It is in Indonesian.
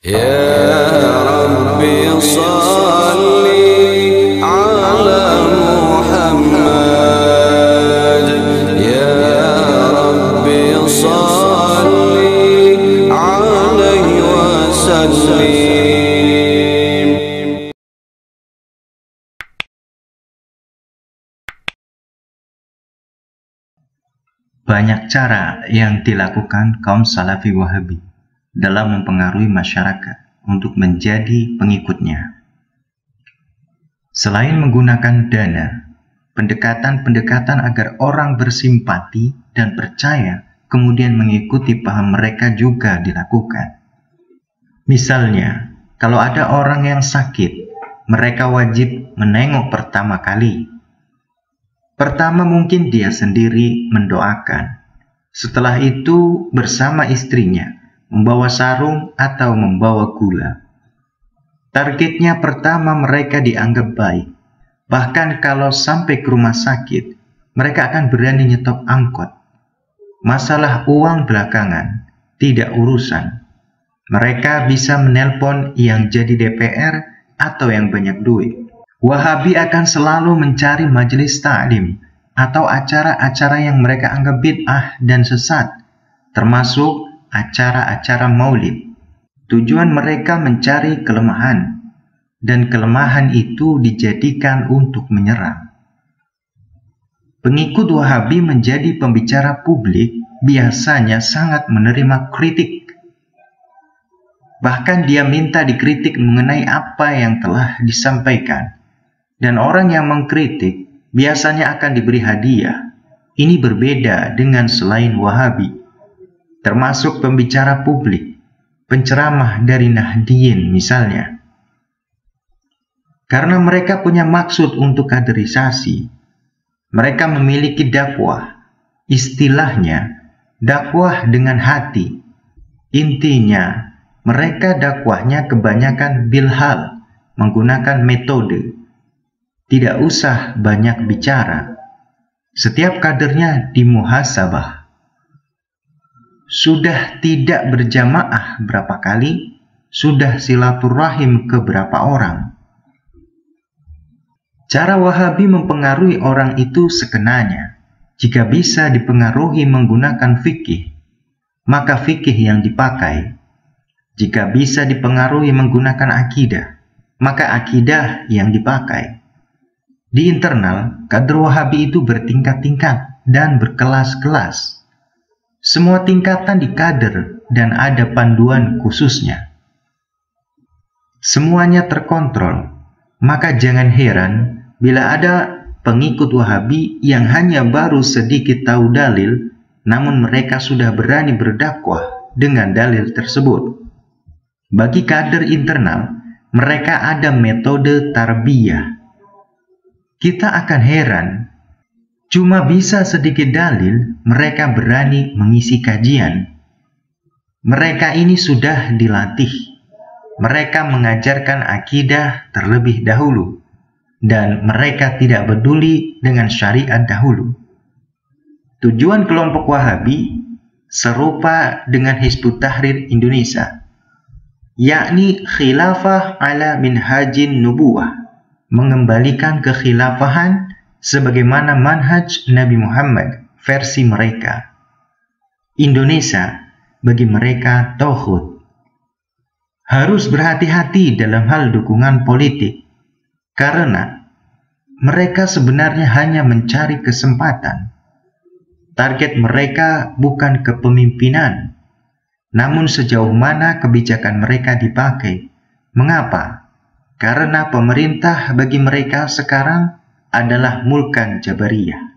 Ya Rabbi salli ala Muhammad, Ya Rabbi salli alaihi wasallim. Banyak cara yang dilakukan kaum Salafi Wahabi dalam mempengaruhi masyarakat untuk menjadi pengikutnya. Selain menggunakan dana, pendekatan-pendekatan agar orang bersimpati dan percaya kemudian mengikuti paham mereka juga dilakukan. Misalnya, kalau ada orang yang sakit, mereka wajib menengok pertama kali. Pertama mungkin dia sendiri mendoakan. Setelah itu bersama istrinya, membawa sarung atau membawa gula. Targetnya pertama mereka dianggap baik. Bahkan kalau sampai ke rumah sakit, mereka akan berani nyetop angkot. Masalah uang belakangan, tidak urusan. Mereka bisa menelpon yang jadi DPR atau yang banyak duit. Wahabi akan selalu mencari majelis ta'lim atau acara-acara yang mereka anggap bid'ah dan sesat, termasuk acara-acara maulid. Tujuan mereka mencari kelemahan, dan kelemahan itu dijadikan untuk menyerang. Pengikut Wahabi menjadi pembicara publik biasanya sangat menerima kritik. Bahkan dia minta dikritik mengenai apa yang telah disampaikan. Dan orang yang mengkritik biasanya akan diberi hadiah. Ini berbeda dengan selain Wahabi, termasuk pembicara publik, penceramah dari Nahdliyin misalnya. Karena mereka punya maksud untuk kaderisasi, mereka memiliki dakwah, istilahnya dakwah dengan hati. Intinya, mereka dakwahnya kebanyakan bilhal, menggunakan metode. Tidak usah banyak bicara. Setiap kadernya dimuhasabah. Sudah tidak berjamaah berapa kali, sudah silaturahim ke berapa orang. Cara Wahabi mempengaruhi orang itu sekenanya. Jika bisa dipengaruhi menggunakan fikih, maka fikih yang dipakai. Jika bisa dipengaruhi menggunakan akidah, maka akidah yang dipakai. Di internal, kader Wahabi itu bertingkat-tingkat dan berkelas-kelas. Semua tingkatan di kader dan ada panduan khususnya. Semuanya terkontrol, maka jangan heran bila ada pengikut Wahabi yang hanya baru sedikit tahu dalil, namun mereka sudah berani berdakwah dengan dalil tersebut. Bagi kader internal, mereka ada metode tarbiyah. Kita akan heran, cuma bisa sedikit dalil, mereka berani mengisi kajian. Mereka ini sudah dilatih. Mereka mengajarkan akidah terlebih dahulu, dan mereka tidak peduli dengan syariat dahulu. Tujuan kelompok Wahabi serupa dengan Hizbut Tahrir Indonesia, yakni khilafah ala minhajin nubuwah, mengembalikan kekhilafahan sebagaimana manhaj Nabi Muhammad versi mereka. Indonesia bagi mereka tauhid. Harus berhati-hati dalam hal dukungan politik, karena mereka sebenarnya hanya mencari kesempatan. Target mereka bukan kepemimpinan, namun sejauh mana kebijakan mereka dipakai. Mengapa? Karena pemerintah bagi mereka sekarang adalah mulkan jabariyah.